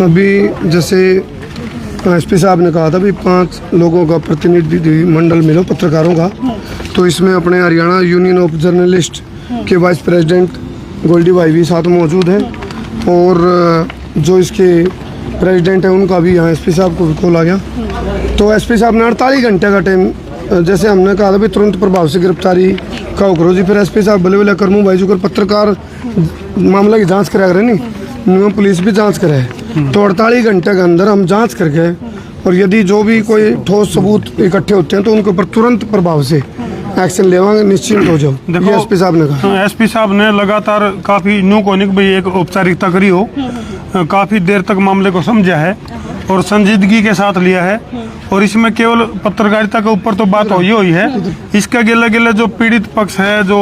अभी जैसे एसपी साहब ने कहा था भी 5 लोगों का प्रतिनिधि मंडल मिलो पत्रकारों का, तो इसमें अपने हरियाणा यूनियन ऑफ जर्नलिस्ट के वाइस प्रेसिडेंट गोल्डी भाई भी साथ मौजूद हैं और जो इसके प्रेसिडेंट हैं उनका भी यहाँ एसपी साहब को कॉल आ गया। तो एसपी साहब ने 48 घंटे का टाइम, जैसे हमने कहा था भी तुरंत प्रभाव से गिरफ्तारी का करो जी। फिर एसपी साहब बोले बोले करमू भाई जो पत्रकार मामला की जाँच करा करे नहीं, पुलिस भी जांच करे। तो 48 घंटे के अंदर हम जांच करके और यदि जो भी कोई ठोस सबूत इकट्ठे होते हैं तो उनके ऊपर तुरंत प्रभाव से एक्शन लेवांगे, निश्चिंत हो जाओ। ये एसपी साहब ने कहा। एसपी साहब ने लगातार काफ़ी न्यू कोनिक भाई एक औपचारिकता करी हो, काफ़ी देर तक मामले को समझा है और संजीदगी के साथ लिया है और इसमें केवल पत्रकारिता के ऊपर तो बात हुई है। इसके गिले गिले जो पीड़ित पक्ष है, जो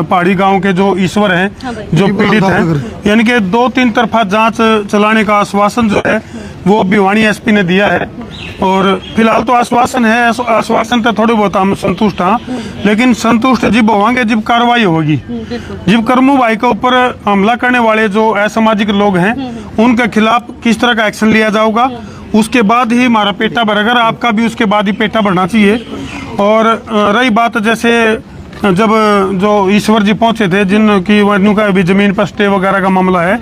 पहाड़ी गांव के जो ईश्वर हैं, जो पीड़ित हैं, यानी कि 2-3 तरफा जांच चलाने का आश्वासन जो है वो भिवानी एसपी ने दिया है। और फिलहाल तो आश्वासन है, आश्वासन तो थोड़े बहुत हम संतुष्ट हाँ, लेकिन संतुष्ट जब होंगे जब कार्रवाई होगी। जब करमू भाई के ऊपर हमला करने वाले जो असामाजिक लोग हैं उनके खिलाफ किस तरह का एक्शन लिया जाएगा, उसके बाद ही हमारा पेटा भरेगा। आपका भी उसके बाद ही पेटा भरना चाहिए। और रही बात जैसे जब जो ईश्वर जी पहुंचे थे जिनकी वनों का भी जमीन पर स्टे वगैरह का मामला है,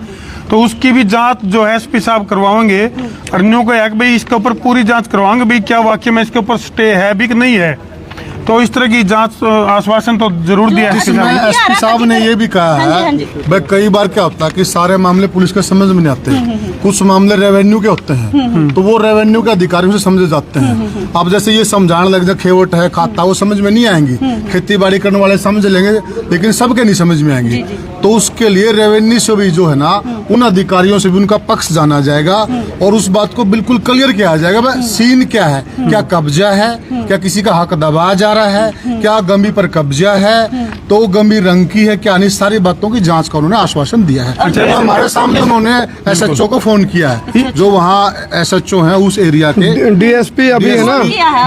तो उसकी भी जांच जो है एसपी साहब करवाएंगे। अन्यों को एक भाई इसके ऊपर पूरी जांच करवाएंगे भाई क्या वाकई में इसके ऊपर स्टे है भी कि नहीं है। तो इस तरह की जांच आश्वासन तो जरूर दिया है एसपी साहब ने ये भी कहा है। भाई कई बार क्या होता है कि सारे मामले पुलिस के समझ में नहीं आते, कुछ मामले रेवेन्यू के होते हैं तो वो रेवेन्यू के अधिकारियों से समझे जाते हैं। अब जैसे ये समझाने लग जाए खेवट है खाता, वो समझ में नहीं आएंगी। खेती बाड़ी करने वाले समझ लेंगे लेकिन सबके नहीं समझ में आएंगी। तो उसके लिए रेवेन्यू से भी जो है ना उन अधिकारियों से भी उनका पक्ष जाना जाएगा और उस बात को बिल्कुल क्लियर किया जाएगा। भाई सीन क्या है, क्या कब्जा है, क्या किसी का हक दबाया जा रहा है, क्या गंभीर पर कब्जा है, तो गंभीर रंग की है क्या नहीं, सारी बातों की जांच का उन्होंने आश्वासन दिया है। हमारे सामने उन्होंने एसएचओ को फोन किया है, जो वहाँ एसएचओ है उस एरिया के। डीएसपी अभी है ना,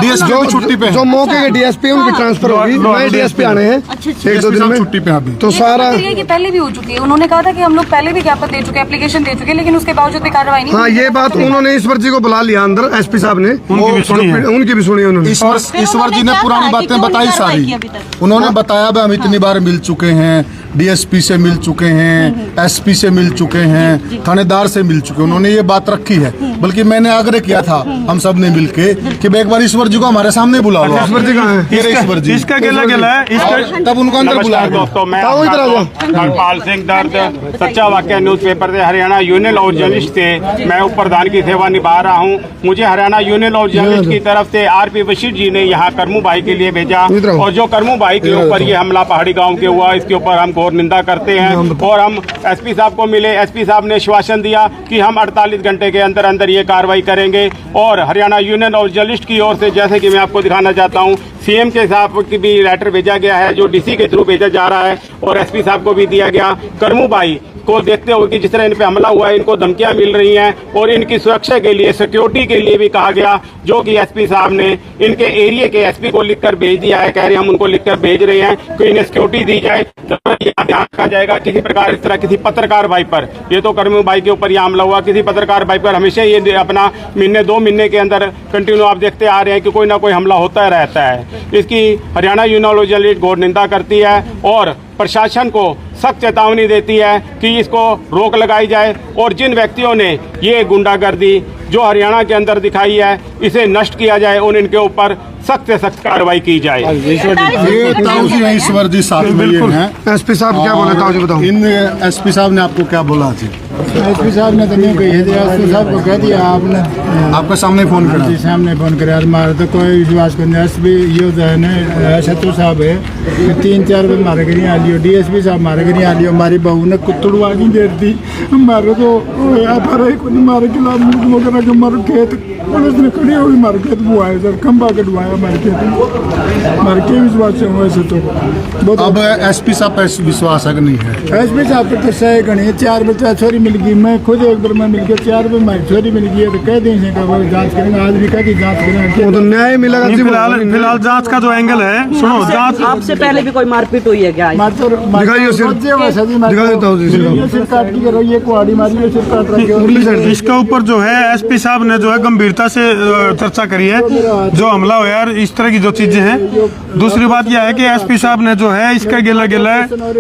डीएसपी छुट्टी पे, जो मौके के डीएसपी उनकी ट्रांसफर होगी, नए डीएसपी आने हैं 1-2 दिन में छुट्टी पे। अभी तो सारा पहले भी हो चुकी है। उन्होंने कहा था कि हम लोग पहले भी ज्ञापन दे चुके, एप्लीकेशन दे चुके, लेकिन उसके बावजूद भी कार्रवाई नहीं। हाँ, ये बात उन्होंने ईश्वर जी को बुला लिया अंदर, एसपी साहब ने उनकी भी सुनी उन्होंने। ईश्वर जी ने पुरानी बातें बताई सारी। उन्होंने बताया भाई हम इतनी बार मिल चुके हैं, डीएसपी से मिल चुके हैं, एसपी से मिल चुके हैं, थानेदार से मिल चुके हैं। उन्होंने ये बात रखी है। बल्कि मैंने आग्रह किया था हम सब ने मिलके कि एक बार ईश्वर जी को हमारे सामने बुलाओ। ईश्वर जी कहाँ है? ईश्वर जी इसका गिला है, तब उनको अंदर बुलाया। दोस्तों, मैं हरपाल सिंह दर्द सच्चा वाकया न्यूज़पेपर से हरियाणा यूनियन ऑफ जर्नलिस्ट से मैं उप प्रधान की सेवा निभा रहा हूं। मुझे हरियाणा यूनियन ऑफ जर्नलिस्ट की तरफ से आरपी बशीर जी ने यहाँ करमू भाई के लिए भेजा और जो करमू भाई के ऊपर ये हमला पहाड़ी गांव के हुआ, इसके ऊपर हम घोर निंदा करते हैं। और हम एसपी साहब को मिले, एसपी साहब ने आश्वासन दिया कि हम 48 घंटे के अंदर अंदर ये कार्रवाई करेंगे। और हरियाणा यूनियन ऑफ जर्नलिस्ट की ओर से जैसे कि मैं आपको दिखाना चाहता हूँ, सीएम के साहब की भी लेटर भेजा गया है जो डीसी के थ्रू भेजा जा रहा है और एसपी साहब को भी दिया गया। करमू भाई को देखते हुए कि जिस तरह इन पे हमला हुआ है, इनको धमकियां मिल रही हैं और इनकी सुरक्षा के लिए, सिक्योरिटी के लिए भी कहा गया, जो कि एसपी साहब ने इनके एरिया के एसपी को लिखकर भेज दिया है। कह रहे हम उनको लिखकर भेज रहे हैं कि इन्हें सिक्योरिटी दी जाए, तो ध्यान रखा जाएगा किसी प्रकार इस तरह किसी पत्रकार भाई पर। ये तो करमू भाई के ऊपर यह हमला हुआ, किसी पत्रकार भाई पर हमेशा ये अपना महीने 2 महीने के अंदर कंटिन्यू आप देखते आ रहे हैं कि कोई ना कोई हमला होता रहता है। इसकी हरियाणा यूनियन ऑफ जर्नलिस्ट घोर निंदा करती है और प्रशासन को सख्त चेतावनी देती है कि इसको रोक लगाई जाए और जिन व्यक्तियों ने ये गुंडागर्दी जो हरियाणा के अंदर दिखाई है इसे नष्ट किया जाए और इनके ऊपर सख्त से सख्त कार्रवाई की जाए। ये ईश्वर जी साथ में ये हैं। एसपी साहब क्या बोले ताऊ जी बताओ। इन एसपी साहब ने आपको क्या बोला जी? एसपी साहब ने तो नहीं कही है, एसपी साहब को कह दिया आपने, आपके सामने फोन करा? जी सामने फोन करा। हमारे तो कोई विश्वास करने एसपी ये जो है ना शत्रु साहब है 3-4 बार मारे के नहीं आ लियो, डीएसपी साहब मारे के नहीं आ लियो। हमारी बहू ने कुतड़वा की देर थी हमारे तो मारे खिलाफ वगैरह हमारे खेत पुलिस ने खड़ी होगी, मारे खेत वो आए सर खंबा कटवाया हमारे खेत, मारे के विश्वास से वैसे तो अब एसपी साहब पर विश्वास है कि नहीं है? एसपी साहब पर तो सही गणी 4 बच्चा छोरी मिल गई। मैं खुद एक बार में मिल गया 4 बार हमारी छोरी मिल गई है तो कह दें का वो जांच करेंगे, आज भी कह दी जांच करेंगे। तो न्याय मिलेगा। फिलहाल जांच का जो एंगल है, सुनो जांच आपसे इससे पहले भी कोई मारपीट हुई है क्या? दिखाइए सिर, दिखा देता हूँ इसके ऊपर जो है एसपी साहब ने जो है गंभीरता से चर्चा करी है, जो हमला हुआ यार इस तरह की जो चीजें हैं। दूसरी बात यह है कि एसपी साहब ने जो है इसका गिला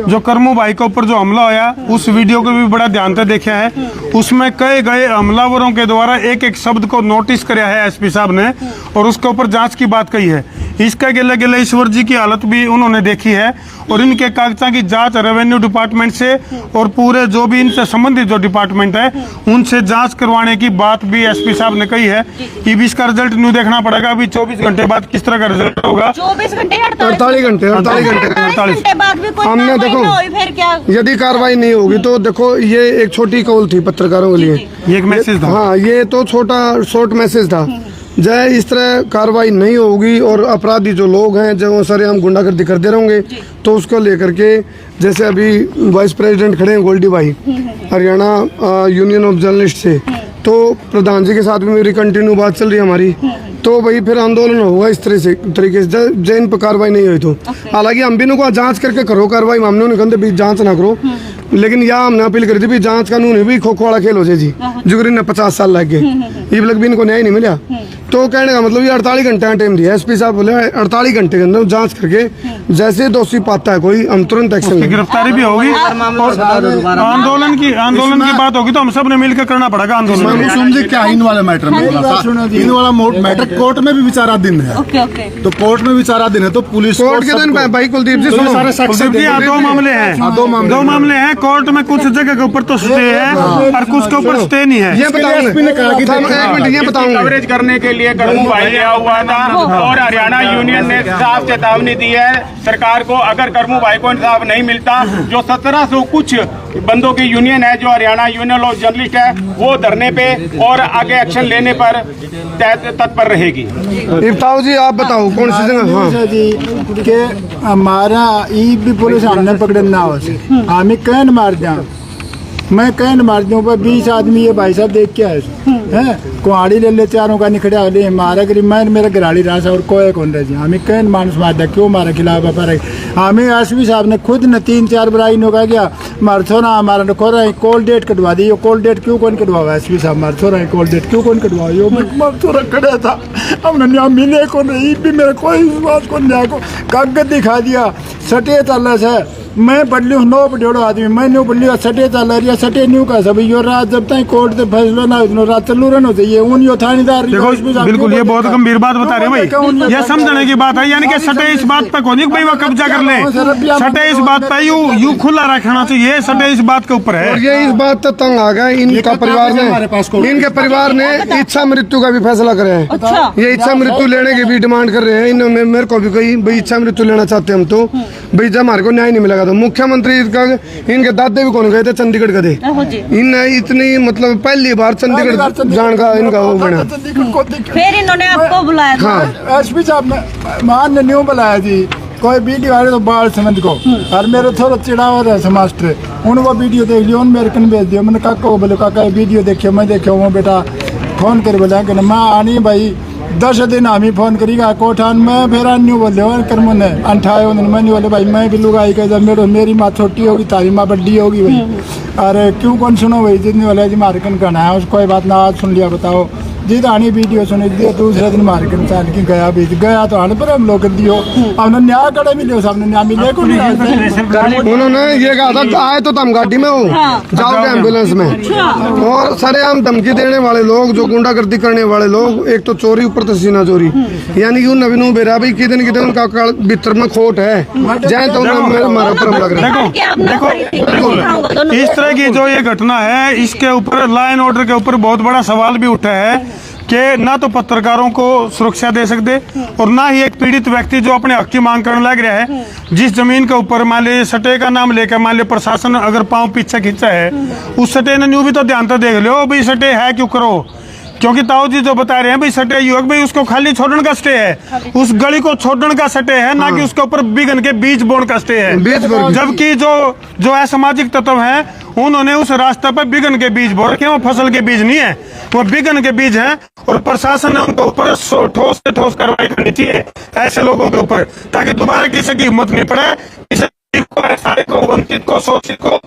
जो करमू भाई के ऊपर जो हमला होया उस वीडियो को भी बड़ा ध्यान से देखा है। उसमें कई गए हमलावरों के द्वारा एक एक शब्द को नोटिस कराया है एसपी साहब ने और उसके ऊपर जांच की बात कही है। इसका गिला ईश्वर जी की हालत भी उन्होंने देखी है और इनके कागजात की जांच रेवेन्यू डिपार्टमेंट से और पूरे जो भी इनसे संबंधित जो डिपार्टमेंट है उनसे जांच करवाने की बात भी एसपी साहब ने कही है। अब इसका रिजल्ट न्यू देखना पड़ेगा अभी 24 घंटे बाद किस तरह का रिजल्ट होगा। 24 घंटे 48 घंटे बाद भी कोई हमने कार्रवाई देखो ना हुई, फिर क्या? यदि कार्रवाई नहीं होगी तो देखो ये एक छोटी कॉल थी पत्रकारों के लिए, ये एक मैसेज था। हाँ ये तो छोटा शॉर्ट मैसेज था। जय इस तरह कार्रवाई नहीं होगी और अपराधी जो लोग हैं जो सरेआम गुंडागर्दी करते रहेंगे तो उसको लेकर के जैसे अभी वाइस प्रेसिडेंट खड़े हैं गोल्डी भाई हरियाणा यूनियन ऑफ जर्नलिस्ट से, तो प्रधान जी के साथ भी मेरी कंटिन्यू बात चल रही है हमारी, तो भाई फिर आंदोलन होगा इस तरीके से जैन पर कार्रवाई नहीं हुई तो। हालांकि हम भी इनको जांच करके करो कार्रवाई, हमने उन्हें कहते भी जांच ना करो, लेकिन यहाँ हमने अपील करी थी भी जांच कानून भी खो खो वाला खेल हो जाए जी, जुगरी ने 50 साल लग गए ये लग भी इनको न्याय नहीं मिला। तो कहने का मतलब ये 48 घंटे का टाइम दिया एसपी साहब बोले 48 घंटे के अंदर जांच करके जैसे दोषी पाता है कोई हम तुरंत एक्शन लेंगे, गिरफ्तारी भी होगी और आंदोलन की बात होगी तो हम सब ने मिलकर करना पड़ेगा आंदोलन। समझे क्या इन वाले मैटर में इन वाला मैटर कोर्ट में भी विचाराधीन है। तो कोर्ट में विचाराधीन है तो पुलिस कोर्ट के दिन भाई कुलदीप जी सुनो, कुलदीप जी दो मामले हैं, दो मामले हैं कोर्ट में, कुछ जगह के ऊपर तो स्टे है और कुछ के ऊपर स्टे नहीं है। ये बताऊंगा ये बताऊंगा कवरेज करने के लिए करमू भाई आया हुआ था और हरियाणा यूनियन ने साफ चेतावनी दी है सरकार को, अगर करमू भाई को इंसाफ नहीं मिलता जो 1700 कुछ बंदों की यूनियन है जो हरियाणा यूनियन ऑफ जर्नलिस्ट है वो धरने पे और आगे एक्शन लेने पर तत्पर रहेगी। इफ्ताह जी आप बताओ कौन सी जगह? हाँ जी के हमारा ई भी पुलिस हमने पकड़ना हो से हमें कैन मार दिया, मैं कैन मार दूँ पर 20 आदमी ये भाई साहब देख के आए हैं कुहाड़ी ले ले चारों का निखड़ा ले मारा करी मैं मेरा गिराड़ी रहा और कोई कौन रह जी हमें कैन मानस मार दिया क्यों मारा खिलाफ पर हमें एसपी साहब ने खुद ने 3-4 बराई नो कहा गया मारथो ना हमारा खो रहा है कॉल डेट कटवा दी, कॉल डेट क्यों कौन कटवाओ एसपी साहब मारथो रहा है कॉल डेट क्यों कौन कटवाओ यो मारथो रखड़ा था हमने न्याय मिले को नहीं भी मेरा कोई बात को न्याय को कागज दिखा दिया सटे तल्ला से मैं बदली हूँ 9 बड़े आदमी मैं न्यू बदली सटे चल रही सटे न्यू का सब यो रात जब तक कोर्ट से फैसला ना हो रात चलू रहना चाहिए उन यो थानेदार देखो बिल्कुल ये बहुत गंभीर बात बता रहे हैं भाई, ये समझने की बात है यानी कि सटे इस बात पे कोई भाई वो कब्जा कर ले, सटे इस बात पे यू खुला रखना चाहिए, सटे इस बात के ऊपर है। और ये इस बात तक तंग आ गया इनका परिवार ने, इनके परिवार ने इच्छा मृत्यु का भी फैसला करे हैं। ये इच्छा मृत्यु लेने की भी डिमांड कर रहे हैं, इन्होंने मेरे को भी कही भाई इच्छा मृत्यु लेना चाहते हम तो भाई जब हमारे को न्याय नहीं मिलेगा तो मुख्यमंत्री का इनके दादे भी कौन गए थे चंडीगढ़ गए थे इन इतनी मतलब पहली बार चंडीगढ़ जान का इनका वो बना फिर इन्होंने आपको बुलाया था। हाँ एसपी साहब ने मान ने न्यू बुलाया जी कोई वीडियो आ रही तो बाल समझ को और मेरे थोड़ा चिड़ा हो रहा है मास्टर उन वो वीडियो देख लियो मेरे कन भेज दियो मैंने काका को बोले काका वीडियो देखियो मैं देखियो वो बेटा फोन कर बोला कि मैं आनी भाई 10 दिन हम ही फोन करेगा कोठान में फिर अन्यू बोले कर मैंने अंठाए मैं बोले भाई मैं भी लुगाई का जब मेरी माँ छोटी होगी तारी माँ बड्डी होगी भाई अरे क्यों कौन सुनो भाई जितने वाले जी मार्कन कहना है उसको कोई बात ना आज सुन लिया बताओ जी दानी वीडियो सुनी दिया दूसरे दिन मार्केट साल की गया बीच गया तो आने पर हम लोग दियो हमने न्याय कड़े मिले सामने न्याय मिले को नहीं उन्होंने ये कहा था आए तो तुम गाड़ी में हो जाओगे एम्बुलेंस में और सारे हम धमकी देने वाले लोग जो गुंडागर्दी करने वाले लोग एक तो चोरी ऊपर तो सीना चोरी यानी कि नवीन बेरा भाई कितने उनका भीतर में खोट है जाए तो हमारा ऊपर लग रहा है। देखो इस तरह की जो ये घटना है इसके ऊपर लॉ एंड ऑर्डर के ऊपर बहुत बड़ा सवाल भी उठा है कि ना तो पत्रकारों को सुरक्षा दे सकते और ना ही एक पीड़ित व्यक्ति जो अपने हक की मांग करने लग रहा है जिस जमीन के ऊपर मान लीजिए सटे का नाम लेकर मान लीजिए प्रशासन अगर पांव पीछे खींचा है उस सटे ने न्यू भी तो ध्यान तो देख लो भाई सटे है क्यों करो क्योंकि ताऊ जी जो बता रहे हैं भाई सटे युवक भाई उसको खाली छोड़ने का स्टे है, उस गली को छोड़ने का स्टे है, ना कि उसके ऊपर बिगन के बीज बोने का स्टे है। बीज बोने की। जबकि जो असामाजिक तत्व हैं उन्होंने उस रास्ते पर बिगन के बीज बो रखे हैं, वो फसल के बीज नहीं है, वो बिगन के बीज हैं। और प्रशासन ने उनके ऊपर ठोस से ठोस कार्रवाई करनी चाहिए ऐसे लोगों के ऊपर, ताकि दोबारा किसी की हिम्मत नहीं पड़े, किसी को, सारे को, वंचित को, शोषित को।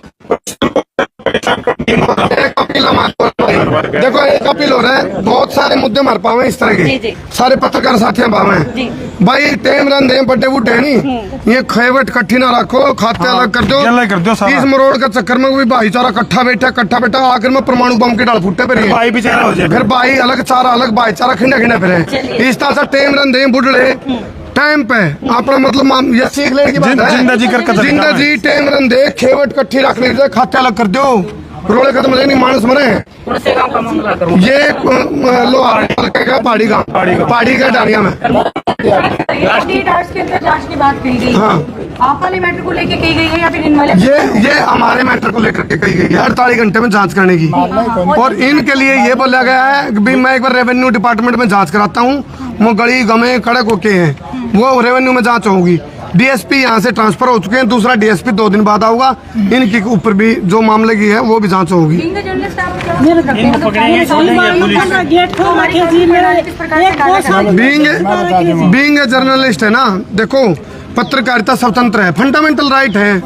देखो एक अपील हो रहा है, बहुत सारे मुद्दे मार पावे इस तरह के, सारे पत्रकार साथी पावे भाई, टेम रन दे बड्डे बुड्ढे नहीं, ये खेवट कट्ठी ना रखो, खाते अलग कर दो, इस मरोड़ का चक्कर में भी भाईचारा कट्ठा बैठा आखिर में परमाणु बम के डाल फुटे पे भाई बेचारा हो जाए, फिर भाई अलग चारा अलग भाईचारा खिंडा फिर इस तरह से टेम रन दे बुढ़े टाइम पे अपना मतलब ये सीख लेने की बात है। जिंदा जी टेम रन दे खेवट कट्ठी रख ले, खाते अलग कर दो, रोड़े खत्म हो नहीं मानस मरे। ये लोहार का पहाड़ी का डालिया में जांच की बात कही गई। हाँ। आप वाले मैटर को लेके कही गई है या फिर इन वाले? ये हमारे मैटर को लेकर के कही गई है 48 घंटे में जांच करने की, और इनके लिए ये बोला गया है कि मैं एक बार रेवेन्यू डिपार्टमेंट में जांच कराता हूँ, वो गली गमे कड़क होके हैं, वो रेवेन्यू में जांच होगी। डीएसपी यहाँ से ट्रांसफर हो चुके हैं, दूसरा डीएसपी 2 दिन बाद आऊगा, इनके ऊपर भी जो मामले की है वो भी जांच होगी। बीइंग ए जर्नलिस्ट है ना, देखो पत्रकारिता स्वतंत्र है, फंडामेंटल राइट है,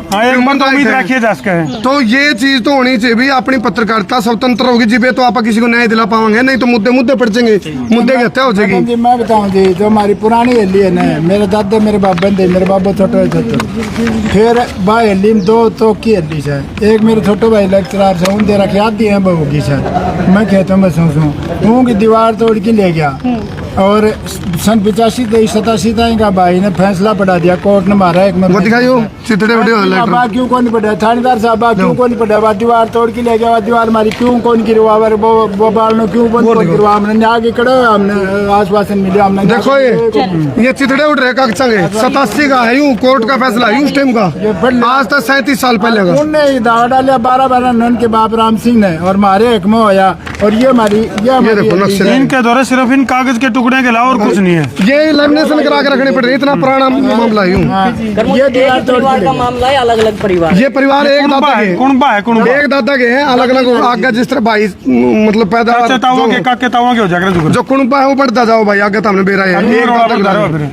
तो ये चीज तो होनी चाहिए भी, अपनी पत्रकारिता स्वतंत्र होगी जी, तो आप किसी को न्याय दिला पाएंगे, नहीं तो मुद्दे पड़ जाएंगे, मुद्दे की हत्या हो जाएगी। जी मैं बताऊं जी, जो हमारी पुरानी हल्ली है ना, मेरे दादा मेरे बाबा थे, मेरे बाबा छोटे थे, फिर भाई हल्ली में 2 तो की हल्ली से, एक मेरे छोटे भाई लेक्चरार से उन दे रखे आती है बहू की से, मैं खेतों में सोचूं की दीवार तोड़ के ले गया, और सन 85-87 का भाई ने फैसला पढ़ा दिया, कोर्ट ने मारा एक वो दिखाइयो चितड़े वीडियो क्यों कौन पड़ा, थानेदार साहब क्यों कौन पड़ा, दीवार तोड़ के ले गया, दीवार मारी क्यों कौन गिरवा, वो बाल क्यों कौन गिरवा, हमने आगे खड़े, हमने आश्वासन मिला, हमने देखो ये चितड़े उठ रहे का संगे 87 का है, यूं कोर्ट का फैसला यूं टाइम का, आज तक 37 साल पहले का उनने दावा डाला 12 नन के बाप राम सिंह ने, और मारे एक होया, और ये इनके द्वारा सिर्फ इन कागज के टुकड़े के अलावा और कुछ नहीं है, ये लेमिनेशन करा के रखनी पड़ रही, इतना पुराना मामला यूं। ये दीवार तोड़ का मामला है, अलग अलग परिवार, ये परिवार एक दादा के कुणबा है, एक दादा के हैं, अलग अलग आगे जिस तरह भाई मतलब पैदा जो कुणबा है वो बढ़ता जाओ भाई, आगे तो हमने बेरा है,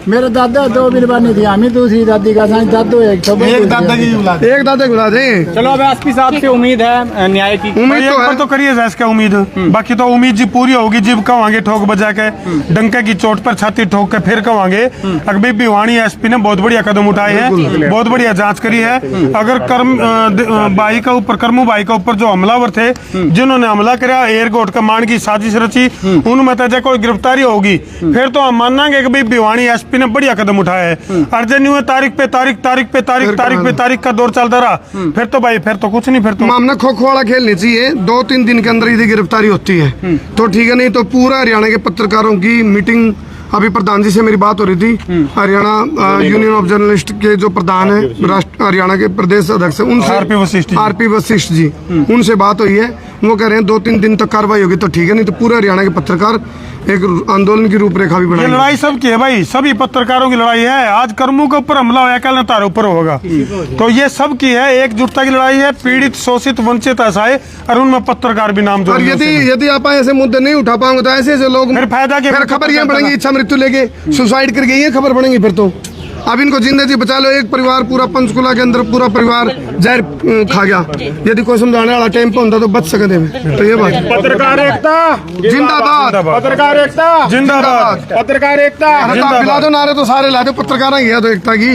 मेरे दादा 2 बिरबानी थी, हमें दूसरी दादी का साथ दादो एक दादा की औलाद है। चलो अब एसपी साहब से उम्मीद है न्याय की, उम्मीद तो करिए इसका उम्मीद, बाकी तो उम्मीद जी पूरी होगी, जीव कवांगे ठोक बजा के, डंके की चोट पर छाती ठोक के फिर कवांगे। अभी भिवानी एसपी ने बहुत बढ़िया कदम उठाए हैं, बहुत बढ़िया जांच करी है। अगर भाई का ऊपर कर्मू भाई का ऊपर जो हमलावर थे, जिन्होंने हमला कराया, एयरपोर्ट कमांड की साजिश रची, उनमें तो कोई गिरफ्तारी होगी, फिर तो हम मानेंगे कि भाई भिवानी एसपी ने बढ़िया कदम उठाया है। अर्जन हुए तारीख पे तारीख का दौर चलता रहा, फिर तो भाई फिर तो कुछ नहीं, फिर तो मामला खो वाला खेलनी चाहिए, 2-3 दिन के अंदर यदि गिरफ्तारी होती है तो ठीक है, नहीं तो पूरा हरियाणा के पत्रकारों की मीटिंग, अभी प्रधान जी से मेरी बात हो रही थी, हरियाणा यूनियन ऑफ जर्नलिस्ट के जो प्रधान है, हरियाणा के प्रदेश अध्यक्ष, उनसे आरपी वशिष्ठ जी, उनसे बात हुई है, वो कह रहे हैं 2-3 दिन तक कार्रवाई होगी तो ठीक है, नहीं तो पूरे हरियाणा के पत्रकार एक आंदोलन की रूपरेखा भी बनाएंगे। लड़ाई सबकी है भाई, सभी पत्रकारों की लड़ाई है। आज कर्मू के ऊपर हमला होया, कल तारे ऊपर होगा, तो ये सबकी है, एकजुटता की लड़ाई है, पीड़ित शोषित वंचित ऐसा और उनमें पत्रकार भी नाम और यदि आप ऐसे मुद्दे नहीं उठा पाएंगे तो ऐसे लोग फिर फायदा के, फिर खबर ये बढ़ेंगी, इच्छा मृत्यु लेके सुसाइड कर गई है, खबर बढ़ेंगी फिर तो। अब इनको जिंदा जी बचा लो, एक परिवार पूरा पंचकुला के अंदर पूरा परिवार जहर खा गया, यदि कोई समझाने वाला टाइम पे होता तो बच सकते हैं। तो ये बात, पत्रकार एकता जिंदाबाद, पत्रकार एकता जिंदाबाद, पत्रकार एकता, बिला दो नारे तो सारे ला दो, पत्रकार ही है तो एकता की।